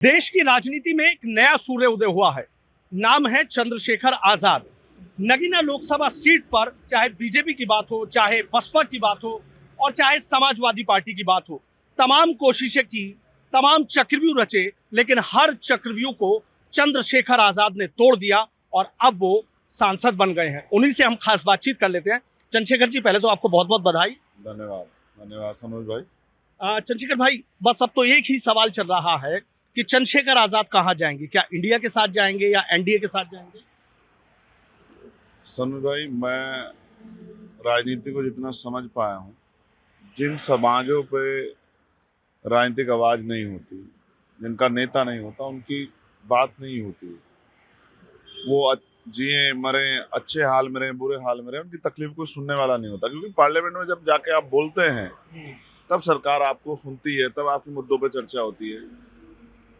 देश की राजनीति में एक नया सूर्य उदय हुआ है। नाम है चंद्रशेखर आजाद। नगीना लोकसभा सीट पर चाहे बीजेपी की बात हो, चाहे बसपा की बात हो और चाहे समाजवादी पार्टी की बात हो, तमाम कोशिशें की, तमाम चक्रव्यूह रचे, लेकिन हर चक्रव्यूह को चंद्रशेखर आजाद ने तोड़ दिया और अब वो सांसद बन गए हैं। उन्हीं से हम खास बातचीत कर लेते हैं। चंद्रशेखर जी, पहले तो आपको बहुत बहुत बधाई। धन्यवाद। धन्यवाद सनोज भाई। चंद्रशेखर भाई, बस अब तो एक ही सवाल चल रहा है कि चंद्रशेखर आजाद कहाँ जाएंगे? क्या इंडिया के साथ जाएंगे या एनडीए के साथ जाएंगे? सनोज भाई, मैं राजनीति को जितना समझ पाया हूँ, जिन समाजों पे राजनीतिक आवाज नहीं होती, जिनका नेता नहीं होता, उनकी बात नहीं होती। वो जिए मरे, अच्छे हाल में रहे, बुरे हाल में रहे, उनकी तकलीफ को सुनने वाला नहीं होता। क्योंकि पार्लियामेंट में जब जाके आप बोलते हैं तब सरकार आपको सुनती है, तब आपके मुद्दों पे चर्चा होती है।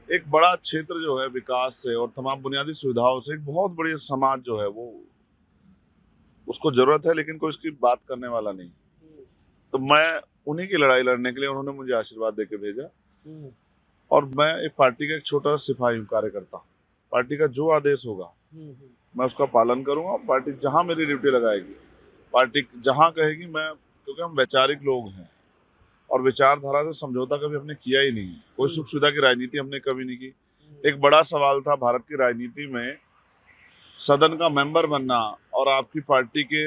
एक बड़ा क्षेत्र जो है विकास से और तमाम बुनियादी सुविधाओं से, एक बहुत बड़ी समाज जो है वो उसको जरूरत है, लेकिन कोई उसकी बात करने वाला नहीं। तो मैं उन्हीं की लड़ाई लड़ने के लिए उन्होंने मुझे आशीर्वाद देके भेजा। और मैं एक पार्टी का एक छोटा सिपाही हूँ, कार्यकर्ता। पार्टी का जो आदेश होगा मैं उसका पालन करूंगा। पार्टी जहां मेरी ड्यूटी लगाएगी, पार्टी जहां कहेगी, मैं, क्योंकि हम वैचारिक लोग हैं और विचारधारा से समझौता कभी हमने किया ही नहीं। कोई सुख सुविधा की राजनीति हमने कभी नहीं की। एक बड़ा सवाल था भारत की राजनीति में, सदन का मेंबर बनना और आपकी पार्टी के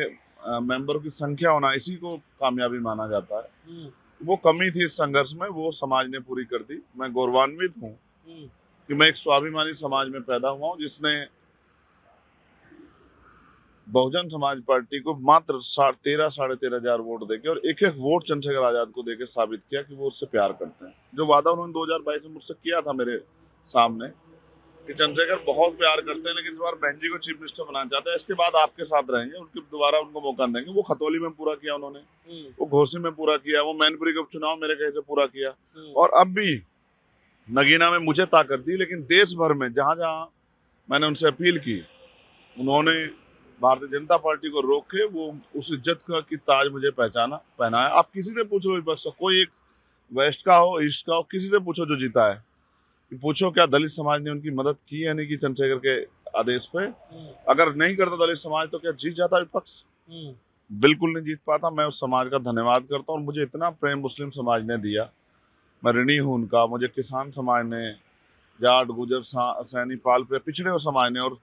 मेंबरों की संख्या होना, इसी को कामयाबी माना जाता है। वो कमी थी इस संघर्ष में, वो समाज ने पूरी कर दी। मैं गौरवान्वित हूँ कि मैं एक स्वाभिमानी समाज में पैदा हुआ हूँ, जिसने बहुजन समाज पार्टी को मात्र 13,500 वोट देके और एक एक वोट चंद्रशेखर आजाद को देके साबित किया कि वो उससे प्यार करते हैं। जो वादा उन्होंने 2022 में मुझसे किया था मेरे सामने कि चंद्रशेखर बहुत प्यार करते हैं, लेकिन इस बार बहन जी को चीफ मिनिस्टर बनाना चाहते हैं, इसके बाद आपके साथ रहेंगे, उनकी दोबारा उनको मौका देंगे। वो खतौली में पूरा किया उन्होंने, वो घोसी में पूरा किया, वो मैनपुरी का उपचुनाव मेरे कहे से पूरा किया, और अब भी नगीना में मुझे ताकत दी। लेकिन देश भर में जहां जहां मैंने उनसे अपील की, उन्होंने भारतीय जनता पार्टी को रोक के वो उस इज्जत का की ताज मुझे पहनाया। आप किसी से पूछो विपक्ष, कोई एक वेस्ट का हो, ईस्ट का हो, किसी से पूछो जो जीता है, पूछो क्या दलित समाज ने उनकी मदद की है नहीं की चंद्रशेखर के आदेश पे। अगर नहीं करता दलित समाज तो क्या जीत जाता विपक्ष? बिल्कुल नहीं जीत पाता। मैं उस समाज का धन्यवाद करता हूँ। मुझे इतना प्रेम मुस्लिम समाज ने दिया, मैं ऋणी हूँ उनका। मुझे किसान समाज ने, जाट, गुजर, सैनी, पाल, पिछड़े हुए समाज ने और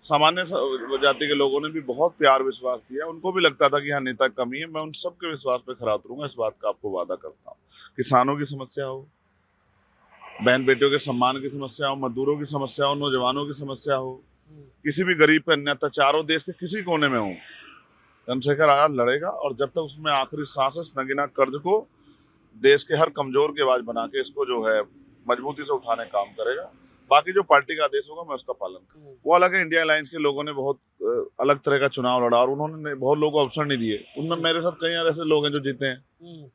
सामान्य जाति के लोगों ने भी बहुत प्यार विश्वास दिया। उनको भी लगता था कि यहाँ नेता कमी है। मैं उन सबके विश्वास पे खरा उतरूंगा, इस बात का आपको वादा करता हूँ। किसानों की समस्या हो, बहन बेटियों के सम्मान की समस्या हो, मजदूरों की समस्या हो, नौजवानों की समस्या हो, किसी भी गरीब पे अन्य अत्याचारों, देश के किसी कोने में हो, चंद्रशेखर आजाद लड़ेगा। और जब तक उसमें आखिरी सांस है, नगीना कर्ज को देश के हर कमजोर की आवाज बना के इसको जो है मजबूती से उठाने का काम करेगा। बाकी जो पार्टी का आदेश होगा मैं उसका पालन करूंगा। वो अलग है, इंडिया अलायंस के लोगों ने बहुत अलग तरह का चुनाव लड़ा और उन्होंने बहुत लोगों को अवसर नहीं दिए। उनमें मेरे साथ कई ऐसे लोग हैं जो जीते हैं,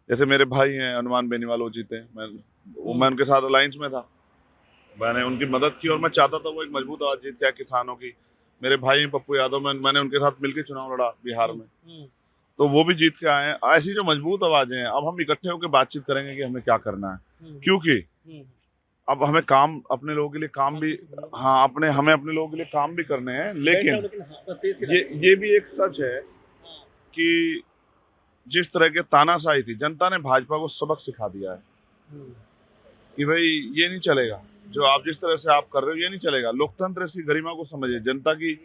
जैसे मेरे भाई हैं हनुमान बेनीवाल, वो जीते हैं। मैं उनके साथ अलायंस में था, मैंने उनकी मदद की और मैं चाहता था वो एक मजबूत आवाज जीत जाए किसानों की। मेरे भाई पप्पू यादव, मैंने उनके साथ मिलकर चुनाव लड़ा बिहार में, तो वो भी जीत के आए हैं। ऐसी जो मजबूत आवाजें हैं, अब हम इकट्ठे होकर बातचीत करेंगे कि हमें क्या करना है, क्योंकि अब हमें काम, अपने लोगों के लिए काम भी, हाँ, हमें अपने लोगों के लिए काम भी करने हैं। लेकिन ये भी एक सच है कि जिस तरह के तानाशाही थी, जनता ने भाजपा को सबक सिखा दिया है कि भाई ये नहीं चलेगा, जो आप जिस तरह से आप कर रहे हो ये नहीं चलेगा। लोकतंत्र इसकी गरिमा को समझिए, जनता की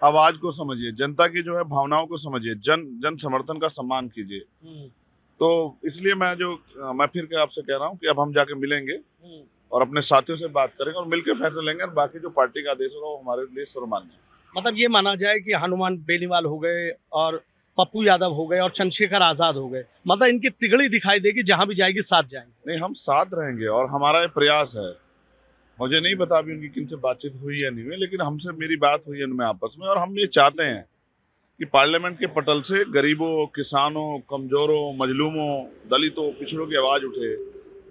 आवाज को समझिए, जनता की जो है भावनाओं को समझिए, जन समर्थन का सम्मान कीजिए। तो इसलिए मैं फिर के आपसे कह रहा हूँ कि अब हम जाके मिलेंगे और अपने साथियों से बात करेंगे और मिलकर फैसला लेंगे। और बाकी जो पार्टी का आदेश होगा वो हमारे लिए सर्वमान्य है। मतलब ये माना जाए कि हनुमान बेनीवाल हो गए और पप्पू यादव हो गए और चंद्रशेखर आजाद हो गए, मतलब इनकी तिगड़ी दिखाई देगी, जहां भी जाएगी साथ जाएंगे। नहीं, हम साथ रहेंगे और हमारा ये प्रयास है। मुझे नहीं पता अभी उनकी किनसे बातचीत हुई या नहीं हुई, लेकिन हमसे मेरी बात हुई है उनमें आपस में, और हम ये चाहते हैं कि पार्लियामेंट के पटल से गरीबों, किसानों, कमजोरों, मजलूमों, दलितों, पिछड़ों की आवाज उठे।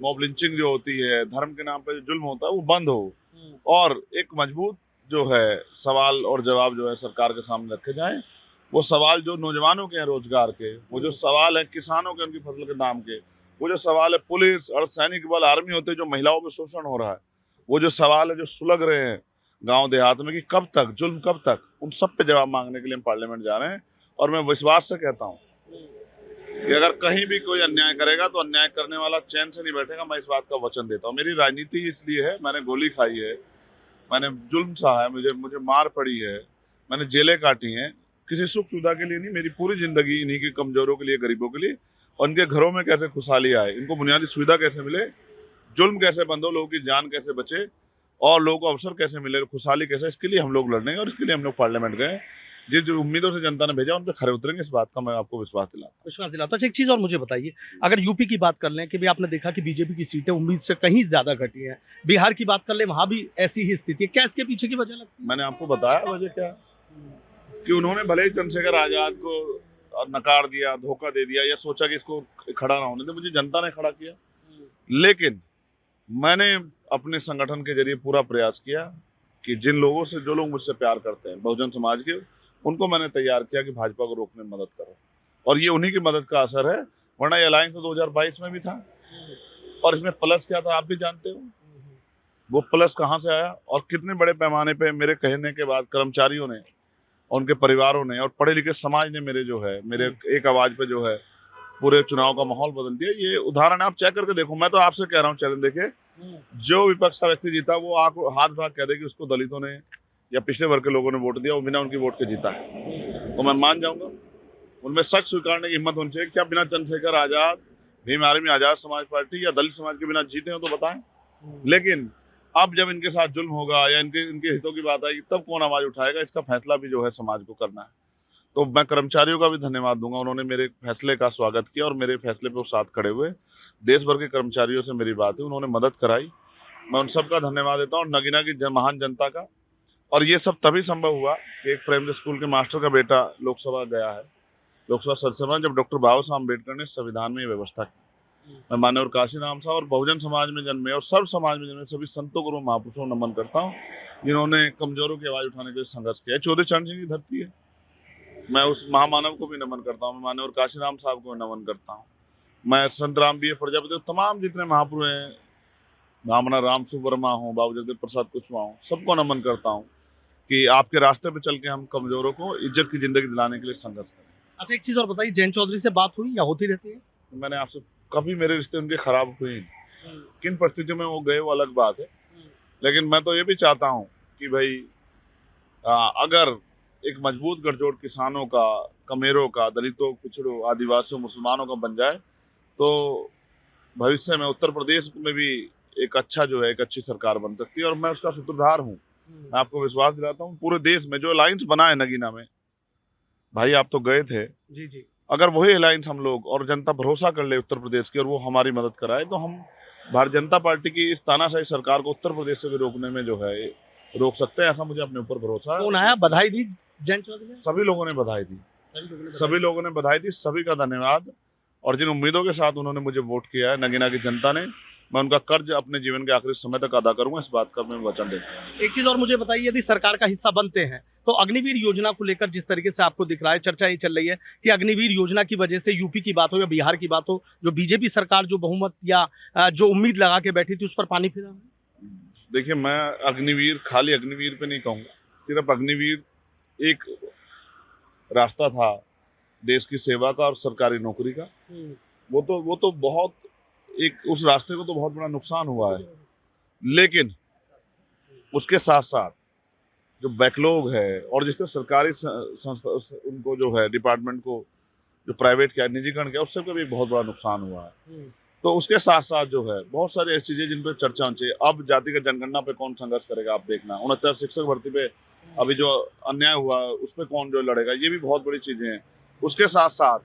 मॉब लिंचिंग जो होती है, धर्म के नाम पर जो जुल्म होता है, वो बंद हो और एक मजबूत जो है सवाल और जवाब जो है सरकार के सामने रखे जाएं। वो सवाल जो नौजवानों के हैं रोजगार के, वो जो सवाल है किसानों के उनकी फसल के दाम के, वो जो सवाल है पुलिस और सैनिक बल, आर्मी होते जो महिलाओं पे शोषण हो रहा है, वो जो सवाल है जो सुलग रहे हैं गांव देहात में कि कब तक जुल्म, कब तक, उन सब पे जवाब मांगने के लिए हम पार्लियामेंट जा रहे हैं। और मैं विश्वास से कहता हूँ कि अगर कहीं भी कोई अन्याय करेगा तो अन्याय करने वाला चैन से नहीं बैठेगा, मैं इस बात का वचन देता हूँ। मेरी राजनीति इसलिए है, मैंने गोली खाई है, मैंने जुल्म सहा है, मुझे मार पड़ी है, मैंने जेलें काटी हैं, किसी सुख सुविधा के लिए नहीं, मेरी पूरी जिंदगी इन्हीं के कमजोरों के लिए, गरीबों के लिए, और उनके घरों में कैसे खुशहाली आए, इनको बुनियादी सुविधा कैसे मिले, जुल्म कैसे बंद हो, लोगों की जान कैसे बचे और लोगों को अवसर कैसे मिले, खुशहाली कैसे, इसके लिए हम लोग लड़ेंगे और इसके लिए हम लोग पार्लियामेंट गए। जिस जो उम्मीदों से जनता ने भेजा उन पर खरे उतरेंगे, इस बात का मैं आपको विश्वास दिलाता अच्छा, एक चीज और मुझे बताइए, अगर यूपी की बात कर लें कि भी आपने देखा कि बीजेपी की सीटें उम्मीद से कहीं ज्यादा घटी हैं, बिहार की बात कर लें वहां भी ऐसी ही स्थिति है, क्या इसके पीछे की वजह लगती है? मैंने आपको बताया वजह क्या, कि उन्होंने भले ही चंद्रशेखर आजाद को नकार दिया, धोखा दे दिया, या सोचा कि इसको खड़ा ना होने दे, मुझे जनता ने खड़ा किया। लेकिन मैंने अपने संगठन के जरिए पूरा प्रयास किया कि जिन लोगों से, जो लोग मुझसे प्यार करते हैं, बहुजन समाज के, उनको मैंने तैयार किया कि भाजपा को रोकने में मदद करो, और ये उन्हीं की मदद का असर है। वरना ये अलायंस तो 2022 में भी था, और इसमें प्लस क्या था आप भी जानते हो। वो प्लस कहाँ से आया और कितने बड़े पैमाने पे मेरे कहने के बाद कर्मचारियों ने, उनके परिवारों ने और पढ़े लिखे समाज ने मेरे एक आवाज पे जो है पूरे चुनाव का माहौल बदल दिया। ये उदाहरण आप चेक करके देखो, मैं तो आपसे कह रहा हूँ, चैलेंज देखे, जो विपक्ष का व्यक्ति जीता वो आपको हाथ भाग कह दे कि उसको दलितों ने या पिछड़े वर्ग के लोगों ने वोट दिया, वो बिना उनकी वोट के जीता है, तो मैं मान जाऊंगा। उनमें सच स्वीकारने की हिम्मत होनी चाहिए। क्या बिना चंद्रशेखर आजाद, भीम आर्मी, आजाद समाज पार्टी या दलित समाज के बिना जीते हो तो बताएं। लेकिन अब जब इनके साथ जुल्म होगा या इनके हितों की बात आएगी, तब कौन आवाज उठाएगा, इसका फैसला भी जो है समाज को करना है। तो मैं कर्मचारियों का भी धन्यवाद दूंगा, उन्होंने मेरे फैसले का स्वागत किया और मेरे फैसले पे वो साथ खड़े हुए। देश भर के कर्मचारियों से मेरी बात है, उन्होंने मदद कराई, मैं उन सबका धन्यवाद देता हूँ, और नगीना की महान जनता का। और ये सब तभी संभव हुआ कि एक प्राइमरी स्कूल के मास्टर का बेटा लोकसभा गया है, लोकसभा सदस्य बना, जब डॉक्टर बाबा साहब अम्बेडकर ने संविधान में ये व्यवस्था की। मैं माननीय काशीराम साहब और बहुजन समाज में जन्मे और सर्व समाज में जन्मे सभी संतों गुरु महापुरुषों को नमन करता हूँ, जिन्होंने कमजोरों की आवाज उठाने के लिए संघर्ष किया। चौधरी चरण सिंह की धरती है, मैं उस महामानव को भी नमन करता हूँ, मैं माननीय काशीराम साहब को नमन करता हूँ, मैं संत राम बी प्रजापति, तमाम जितने महापुरुष हैं, महामना राम सुवर्मा हो, बाबू जगदेव प्रसाद कुशवाहा हो, सबको नमन करता हूँ कि आपके रास्ते पे चल के हम कमजोरों को इज्जत की जिंदगी दिलाने के लिए संघर्ष करें। अच्छा, एक चीज और बताइए, जयंत चौधरी से बात हुई या होती रहती है? मैंने आपसे, कभी मेरे रिश्ते उनके खराब हुए, किन परिस्थितियों में वो गए वो अलग बात है, लेकिन मैं तो ये भी चाहता हूँ कि भाई अगर एक मजबूत गठजोड़ किसानों का, कमेरों का, दलितों, पिछड़ों, आदिवासियों, मुसलमानों का बन जाए तो भविष्य में उत्तर प्रदेश में भी एक अच्छा जो है, एक अच्छी सरकार बन सकती है, और मैं उसका सूत्रधार हूँ। मैं आपको विश्वास दिलाता हूँ, पूरे देश में जो अलायंस बना है नगीना में, भाई आप तो गए थे जी, अगर वही अलायंस हम लोग और जनता भरोसा कर ले उत्तर प्रदेश की और वो हमारी मदद कराए, तो हम भारतीय जनता पार्टी की इस तानाशाही सरकार को उत्तर प्रदेश से भी रोकने में जो है रोक सकते हैं। ऐसा मुझे अपने ऊपर भरोसा है। कौन आया, बधाई दी जयंत चौधरी ने? सभी लोगों ने बधाई दी, सभी लोगों ने बधाई दी, सभी का धन्यवाद। और जिन उम्मीदों के साथ उन्होंने मुझे वोट किया है नगीना की जनता ने, मैं उनका कर्ज अपने जीवन के आखिरी समय तक अदा करूंगा, इस बात का मैं वचन देता हूं। एक चीज और मुझे बताइए, यदि सरकार का हिस्सा बनते हैं तो अग्निवीर योजना को लेकर जिस तरीके से आपको दिख रहा है, चर्चा ये चल रही है कि अग्निवीर योजना की वजह से यूपी की बात हो या बिहार की बात हो, जो बीजेपी सरकार जो बहुमत या जो उम्मीद लगा के बैठी थी उस पर पानी फिरा। देखिए, मैं अग्निवीर, खाली अग्निवीर पे नहीं कहूंगा, सिर्फ अग्निवीर एक रास्ता था देश की सेवा का और सरकारी नौकरी का, वो तो बहुत एक, उस रास्ते को तो बहुत बड़ा नुकसान हुआ है, लेकिन उसके साथ साथ जो बैकलॉग है और जिससे सरकारी संस्था उनको जो है डिपार्टमेंट को जो प्राइवेट किया, निजीकरण किया, उससे भी बहुत बड़ा नुकसान हुआ है। तो उसके साथ साथ जो है बहुत सारी ऐसी चीजें जिन पर चर्चा होनी चाहिए। अब जातिगत जनगणना पे कौन संघर्ष करेगा, आप देखना, 69 शिक्षक भर्ती पे अभी जो अन्याय हुआ उस पर कौन जो लड़ेगा, ये भी बहुत बड़ी चीजें हैं। उसके साथ साथ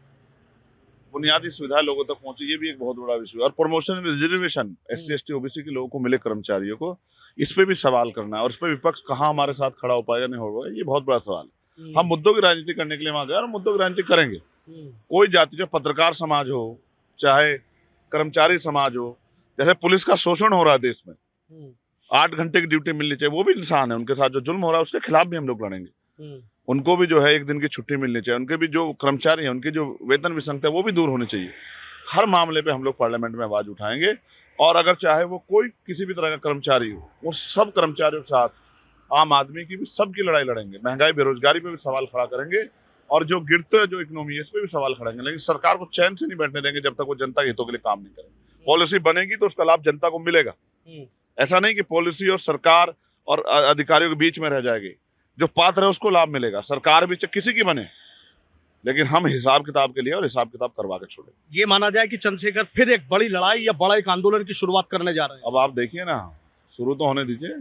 बुनियादी सुविधाएं लोगों तक पहुंचे, ये भी एक बहुत बड़ा विषय है। और promotion reservation SC ST OBC के लोगों को मिले, कर्मचारियों को, इस पे भी सवाल करना है, और इस पे विपक्ष कहाँ हमारे साथ खड़ा हो पाएगा, नहीं होगा, ये बहुत बड़ा सवाल है। हम मुद्दों की राजनीति करने के लिए वहां गए और मुद्दों की राजनीति करेंगे। कोई जाति, जो पत्रकार समाज हो, चाहे कर्मचारी समाज हो, जैसे पुलिस का शोषण हो रहा है देश में, 8 घंटे की ड्यूटी मिलनी चाहिए, वो भी इंसान है, उनके साथ जो जुल्म हो रहा है उसके खिलाफ भी हम लोग लड़ेंगे। उनको भी जो है 1 दिन की छुट्टी मिलनी चाहिए, उनके भी जो कर्मचारी हैं उनकी जो वेतन विसंगता है वो भी दूर होनी चाहिए। हर मामले पे हम लोग पार्लियामेंट में आवाज उठाएंगे और अगर चाहे वो कोई किसी भी तरह का कर्मचारी हो, वो सब कर्मचारियों के साथ आम आदमी की भी सबकी लड़ाई लड़ेंगे, महंगाई बेरोजगारी पे भी सवाल खड़ा करेंगे और जो गिरते है जो इकोनॉमी है इस पे भी सवाल खड़ेंगे। लेकिन सरकार को चैन से नहीं बैठने देंगे जब तक वो जनता के हितों के लिए काम नहीं करेंगे। पॉलिसी बनेगी तो उसका लाभ जनता को मिलेगा, ऐसा नहीं कि पॉलिसी और सरकार और अधिकारियों के बीच में रह जाएगी। जो पात्र है उसको लाभ मिलेगा, सरकार भी किसी की बने, लेकिन हम हिसाब किताब के लिए और हिसाब किताब करवा के छोड़े। ये माना जाए कि चंद्रशेखर फिर एक बड़ी लड़ाई या बड़ा एक आंदोलन की शुरुआत करने जा रहे हैं। अब आप देखिए ना, शुरू तो होने दीजिए,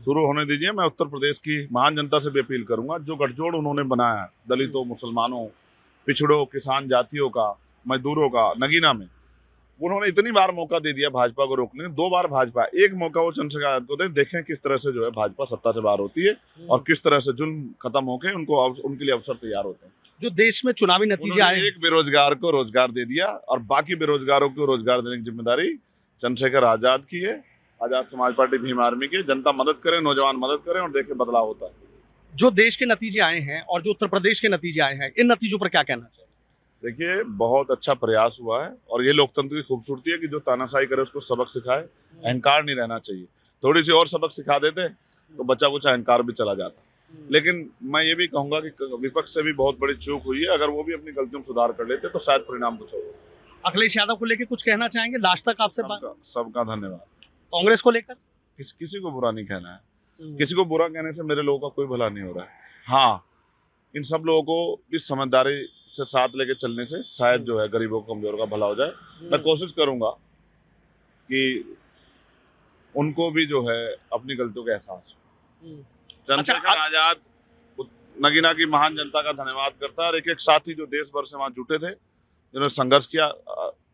शुरू होने दीजिए। मैं उत्तर प्रदेश की महान जनता से भी अपील करूंगा, जो गठजोड़ उन्होंने बनाया है दलितों, मुसलमानों, पिछड़ों, किसान जातियों का, मजदूरों का, नगीना में, उन्होंने इतनी बार मौका दे दिया भाजपा को रोकने, 2 बार भाजपा, एक मौका वो चंद्रशेखर आजाद को दे, देखें किस तरह से जो है भाजपा सत्ता से बाहर होती है और किस तरह से जुल्म खत्म होके उनको उनके लिए अवसर तैयार होते हैं। जो देश में चुनावी नतीजे आए, एक बेरोजगार को रोजगार दे दिया और बाकी बेरोजगारों को रोजगार देने की जिम्मेदारी चंद्रशेखर आजाद की है, आजाद समाज पार्टी भीम आर्मी की। जनता मदद करे, नौजवान मदद करें और देखें बदलाव होता है। जो देश के नतीजे आए हैं और जो उत्तर प्रदेश के नतीजे आए हैं, इन नतीजों पर क्या कहना चाहिए? देखिए, बहुत अच्छा प्रयास हुआ है और ये लोकतंत्र की खूबसूरती है कि जो तानाशाही करे उसको सबक सिखाए। अहंकार नहीं रहना चाहिए, थोड़ी सी और सबक सिखा देते तो बच्चा कुछ अहंकार भी चला जाता। लेकिन मैं ये भी कहूंगा कि विपक्ष से भी बहुत बड़ी चूक हुई है, अगर वो भी अपनी गलतियों में सुधार कर लेते तो शायद परिणाम कुछ होगा। अखिलेश यादव को लेकर कुछ कहना चाहेंगे लास्ट तक आपसे? सबका धन्यवाद। कांग्रेस को लेकर किसी को बुरा नहीं कहना है, किसी को बुरा कहने से मेरे लोगों का कोई भला नहीं हो रहा है। हाँ, इन सब लोगों को भी समझदारी से साथ लेके चलने से शायद जो है गरीबों कमजोर का भला हो जाए। मैं कोशिश करूंगा कि उनको भी जो है अपनी गलतियों का एहसास हो। चंद्रशेखर आजाद नगीना की महान जनता का धन्यवाद करता है और एक साथी जो देश भर से वहां जुटे थे, जिन्होंने संघर्ष किया।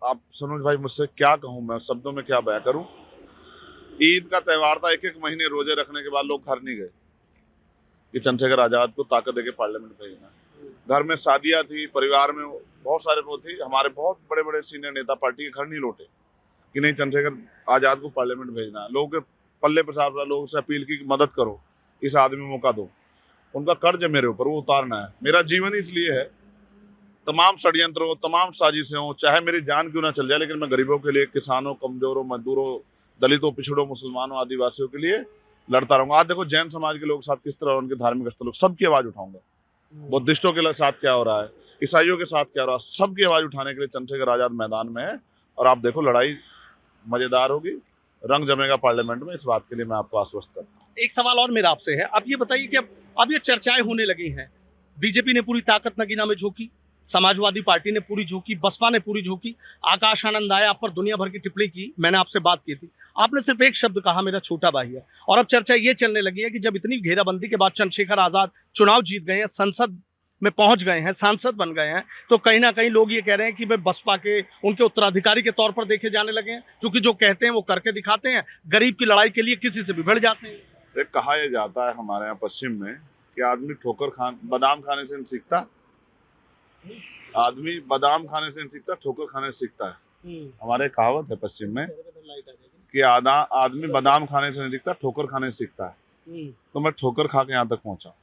आप सनोज भाई, मुझसे क्या कहूं, मैं शब्दों में क्या बयां करूं। ईद का त्योहार था, 1-1 महीने रोजे रखने के बाद लोग घर नहीं गए कि चंद्रशेखर आजाद को ताकत देके पार्लियामेंट भेजना। घर में शादियां थी, परिवार में बहुत सारे वो थी, हमारे बहुत बड़े बड़े सीनियर नेता पार्टी के घर नहीं लौटे कि नहीं चंद्रशेखर आजाद को पार्लियामेंट भेजना है। लोगों के पल्ले प्रसार, लोगों से अपील की मदद करो, इस आदमी को मौका दो। उनका कर्ज है मेरे ऊपर, वो उतारना है। मेरा जीवन इसलिए है, तमाम षड्यंत्रों, तमाम साजिशें हो, चाहे मेरी जान क्यों ना चल जाए, लेकिन मैं गरीबों के लिए, किसानों, कमजोरों, मजदूरों, दलितों, पिछड़ों, मुसलमानों, आदिवासियों के लिए लड़ता रहूंगा। आज देखो जैन समाज के लोग साथ किस तरह, उनके धार्मिक स्थलों, सबकी आवाज उठाऊंगा। बुद्धिस्टों के साथ क्या हो रहा है, ईसाइयों के साथ क्या हो रहा है, सबकी आवाज उठाने के लिए चंद्रशेखर आजाद मैदान में है। और आप देखो लड़ाई मजेदार होगी, रंग जमेगा पार्लियामेंट में, इस बात के लिए मैं आपको आश्वस्त करता हूँ। एक सवाल और मेरा आपसे है, अब ये बताइए कि अब ये चर्चाएं होने लगी हैं, बीजेपी ने पूरी ताकत नगीना में झोंकी, समाजवादी पार्टी ने पूरी झोंकी, बसपा ने पूरी झोंकी, आकाश आनंद आए, आप पर दुनिया भर की टिप्पणी की, मैंने आपसे बात की थी, आपने सिर्फ एक शब्द कहा, मेरा छोटा भाई है। और अब चर्चा ये चलने लगी है कि जब इतनी घेराबंदी के बाद चंद्रशेखर आजाद चुनाव जीत गए हैं, संसद में पहुंच गए हैं, सांसद बन गए हैं, तो कहीं ना कहीं लोग ये कह रहे हैं कि वे बसपा के उनके उत्तराधिकारी के तौर पर देखे जाने लगे हैं, क्योंकि जो कहते हैं वो करके दिखाते हैं, गरीब की लड़ाई के लिए किसी से भी भिड़ जाते हैं। एक कहा यह जाता है हमारे यहाँ पश्चिम में कि आदमी बादाम खाने से नहीं सीखता, आदमी बादाम खाने से नहीं सीखता, ठोकर खाने से सीखता है। हमारे कहावत है पश्चिम में कि आदमी बादाम खाने से नहीं सीखता, ठोकर खाने से सीखता है। तो मैं ठोकर खा के यहाँ तक पहुंचा।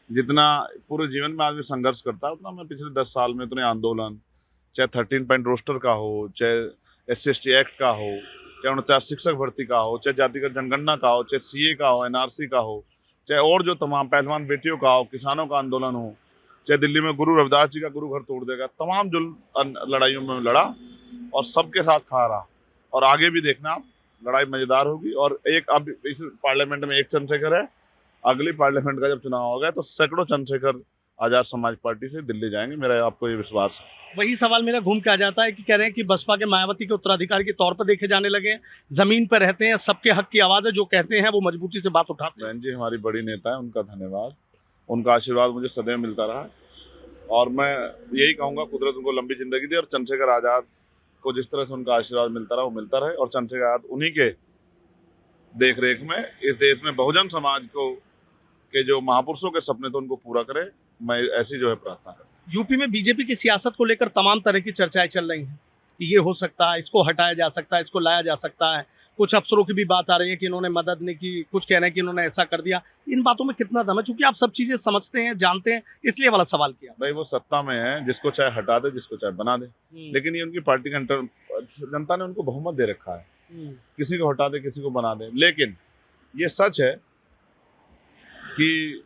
जितना पूरे जीवन में आदमी संघर्ष करता है, उतना मैं पिछले 10 साल में इतने आंदोलन, चाहे 13 पॉइंट रोस्टर का हो, चाहे SC/ST एक्ट का हो, चाहे 49 शिक्षक भर्ती का हो, चाहे जातिगत जनगणना का हो, चाहे CA का हो, NRC का हो, चाहे और जो तमाम पहलवान बेटियों का हो, किसानों का आंदोलन हो, चाहे दिल्ली में गुरु रविदास जी का गुरु घर तोड़ देगा, तमाम जो लड़ाइयों में लड़ा और सबके साथ खा रहा। और आगे भी देखना आप, लड़ाई मजेदार होगी। और एक अब इस पार्लियामेंट में एक चंद्रशेखर है, अगली पार्लियामेंट का जब चुनाव होगा तो सैकड़ों चंद्रशेखर आजाद समाज पार्टी से दिल्ली जाएंगे, मेरा आपको ये विश्वास है। वही सवाल मेरा घूम के आ जाता है कि कह रहे हैं कि बसपा के मायावती के उत्तराधिकारी के तौर पर देखे जाने लगे, जमीन पर रहते हैं, सबके हक की आवाज है, जो कहते हैं वो मजबूती से बात उठाते हैं। बहन जी हमारी बड़ी नेता है, उनका धन्यवाद, उनका आशीर्वाद मुझे सदैव मिलता रहा और मैं यही कहूंगा कुदरत उनको लंबी जिंदगी दे और चंद्रशेखर आजाद को जिस तरह से उनका आशीर्वाद मिलता रहा वो मिलता रहे और चंद्रशेखर आजाद उन्हीं के देख रेख में इस देश में बहुजन समाज को के जो महापुरुषों के सपने थे उनको पूरा करे, मैं ऐसी जो है प्रार्थना करता हूं। यूपी में बीजेपी की सियासत को लेकर तमाम तरह की चर्चाएं चल रही हैं कि ये हो सकता है, इसको हटाया जा सकता है, इसको लाया जा सकता है, कुछ अफसरों की भी बात आ रही है कि इन्होंने मदद नहीं की, कुछ कह रहे हैं कि इन्होंने ऐसा कर दिया। इन बातों में कितना दम है? चूंकि आप सब चीजें समझते हैं, जानते हैं, इसलिए वाला सवाल किया। भाई वो सत्ता में है, जिसको चाहे हटा दे, जिसको चाहे बना दे। लेकिन ये उनकी पार्टी का जनता ने उनको बहुमत दे रखा है, किसी को हटा दे, किसी को बना दे। लेकिन ये सच है कि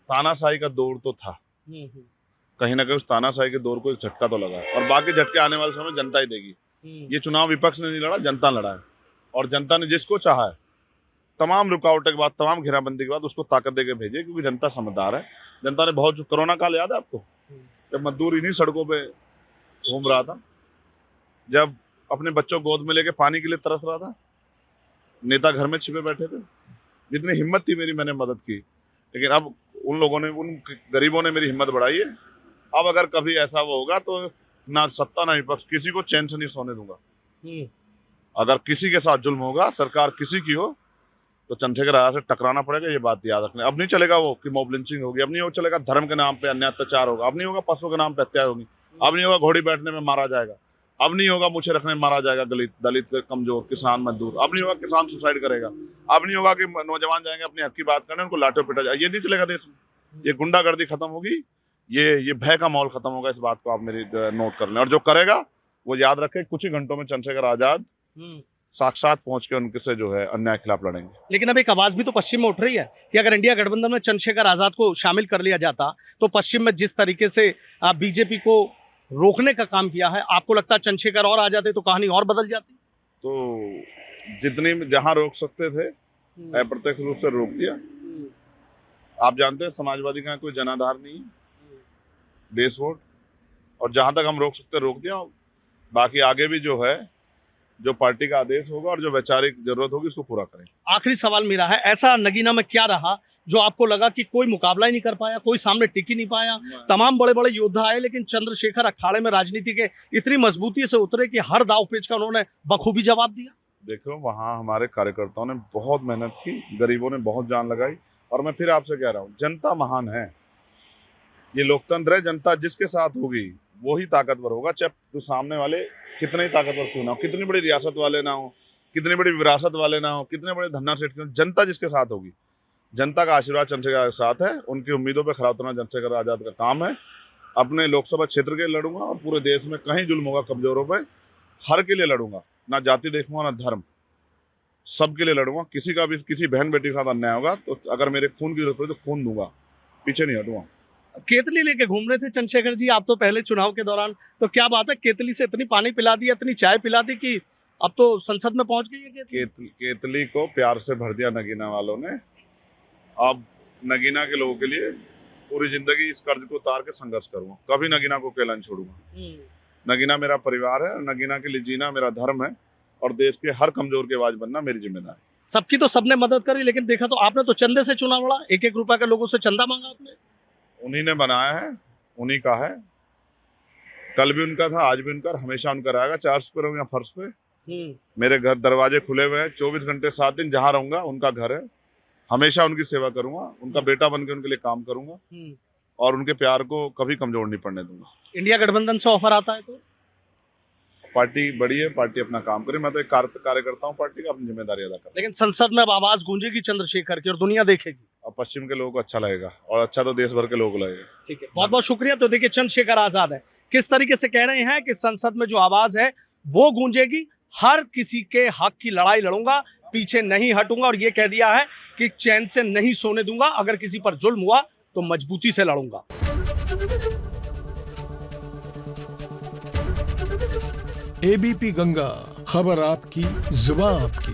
तानाशाही का दौर तो था, कहीं ना कहीं उस तानाशाही के दौर को एक झटका तो लगा है, और बाकी झटके आने वाले समय जनता ही देगी। ये चुनाव विपक्ष ने नहीं लड़ा, जनता लड़ा है, और जनता ने जिसको चाहा है, तमाम रुकावटों के बाद, तमाम घेराबंदी के बाद उसको ताकत देके भेजे, क्योंकि जनता समझदार है। जनता ने बहुत, कोरोना काल याद है आपको, जब मजदूर इन्हीं सड़कों पे घूम रहा था, जब अपने बच्चों गोद में लेके पानी के लिए तरस रहा था, नेता घर में छिपे बैठे थे। जितनी हिम्मत थी मेरी, मैंने मदद की। लेकिन अब उन लोगों ने, उन गरीबों ने मेरी हिम्मत बढ़ाई है। अब अगर कभी ऐसा वो होगा तो ना सत्ता ना विपक्ष, किसी को चैन से नहीं सोने दूंगा। अगर किसी के साथ जुल्म होगा, सरकार किसी की हो, तो चंद्रशेखर आजाद से टकराना पड़ेगा। ये बात याद रखना। अब नहीं चलेगा वो कि मॉब लिंचिंग होगी, अब नहीं वो चलेगा धर्म के नाम पे अन्याय अत्याचार होगा, अब नहीं होगा पशुओं के नाम पे हत्या होगी, अब नहीं होगा घोड़ी बैठने में मारा जाएगा, अब नहीं होगा मुझे रखने में मारा जाएगा दलित कमजोर किसान मजदूर, अब नहीं होगा किसान सुसाइड करेगा, अब नहीं होगा कि नौजवान जाएंगे अपनी हक की बात करने, उनको लाठों पिटा जाए। ये नहीं चलेगा देश में। ये गुंडागर्दी खत्म होगी, ये भय का माहौल खत्म होगा। इस बात को आप मेरी नोट कर लें, और जो करेगा वो याद रखे, कुछ ही घंटों में चंद्रशेखर आजाद साक्षात पहुंच के उनके से जो है अन्याय के खिलाफ लड़ेंगे। लेकिन अब एक आवाज भी तो पश्चिम में उठ रही है कि अगर इंडिया गठबंधन में चंद्रशेखर आजाद को शामिल कर लिया जाता, तो पश्चिम में जिस तरीके से बीजेपी को रोकने का काम किया है, आपको लगता है चंद्रशेखर और आ जाते तो कहानी और बदल जाती? तो जितनी जहां रोक सकते थे, अप्रत्यक्ष रूप से रोक दिया। आप जानते हैं समाजवादी का कोई जनाधार नहीं है, बेस वोट, और जहां तक हम रोक सकते रोक दिया। बाकी आगे भी जो है, जो पार्टी का आदेश होगा और जो वैचारिक जरूरत होगी उसको पूरा करें। आखिरी सवाल मेरा है, ऐसा नगीना में क्या रहा जो आपको लगा कि कोई मुकाबला ही नहीं कर पाया, कोई सामने टिक ही नहीं पाया? तमाम बड़े बड़े योद्धा आए, लेकिन चंद्रशेखर अखाड़े में राजनीति के इतनी मजबूती से उतरे कि हर दाव पेच का उन्होंने बखूबी जवाब दिया। देखो, वहां हमारे कार्यकर्ताओं ने बहुत मेहनत की, गरीबों ने बहुत जान लगाई, और मैं फिर आपसे कह रहा हूँ, जनता महान है। ये लोकतंत्र है, जनता जिसके साथ होगी वो ही ताकतवर होगा, चाहे तो सामने वाले कितने ही ताकतवर क्यों ना हो, कितनी बड़ी रियासत वाले ना हो, कितनी बड़ी विरासत वाले ना हो, कितने बड़े धन्ना सेठ क्यों, जनता जिसके साथ होगी, जनता का आशीर्वाद चंद्रशेखर के साथ है। उनकी उम्मीदों पर खरा उतरना चंद्रशेखर आजाद का काम है। अपने लोकसभा क्षेत्र के लिए लड़ूंगा, और पूरे देश में कहीं जुल्म होगा कमजोरों पे, हर के लिए लड़ूंगा, ना जाति देखूंगा ना धर्म, सबके लिए लड़ूंगा। किसी का भी, किसी बहन बेटी के साथ अन्याय होगा तो अगर मेरे खून की जरूरत पड़े तो खून दूंगा, पीछे नहीं हटूंगा। केतली लेके घूम रहे थे चंद्रशेखर जी आप तो पहले चुनाव के दौरान, तो क्या बात है, केतली से इतनी पानी पिला दी, इतनी चाय पिला दी कि अब तो संसद में पहुंच गई है। केतली को प्यार से भर दिया नगीना वालों ने। अब नगीना के लोगों के लिए पूरी जिंदगी इस कर्ज को उतार के संघर्ष करूंगा, कभी नगीना को अकेला नहीं छोड़ूंगा। नगीना मेरा परिवार है, नगीना के लिए जीना मेरा धर्म है, और देश के हर कमजोर की आवाज बनना मेरी जिम्मेदारी। सबकी तो सबने मदद करी, लेकिन देखा तो आपने तो चंदे से चुनाव लड़ा, 1-1 रुपए के लोगों से चंदा मांगा आपने। उन्हीं ने बनाया है, उन्हीं का है, कल भी उनका था, आज भी उनका, हमेशा उनका रहेगा। चार्ज पे रहूं या फर्श पे, मेरे घर दरवाजे खुले हुए हैं, 24 घंटे 7 दिन जहां रहूंगा उनका घर है, हमेशा उनकी सेवा करूंगा, उनका बेटा बन के उनके लिए काम करूंगा, और उनके प्यार को कभी कमजोर नहीं पड़ने दूंगा। इंडिया गठबंधन से ऑफर आता है तो पार्टी बड़ी है, पार्टी अपना काम करे, मैं तो एक कार्यकर्ता हूँ पार्टी का, अपनी जिम्मेदारी अदा कर। लेकिन संसद में अब आवाज गूंजेगी चंद्रशेखर की और दुनिया देखेगी, और पश्चिम के लोगों को अच्छा लगेगा, और अच्छा तो देश भर के लोगों को लगेगा। ठीक है, बहुत बहुत शुक्रिया। तो देखिए, चंद्रशेखर आजाद है, किस तरीके से कह रहे हैं कि संसद में जो आवाज है वो गूंजेगी, हर किसी के हक की लड़ाई लड़ूंगा, पीछे नहीं हटूंगा, और ये कह दिया है कि चैन से नहीं सोने दूंगा, अगर किसी पर जुल्म हुआ तो मजबूती से लड़ूंगा। एबीपी गंगा, खबर आपकी, जुबान आपकी।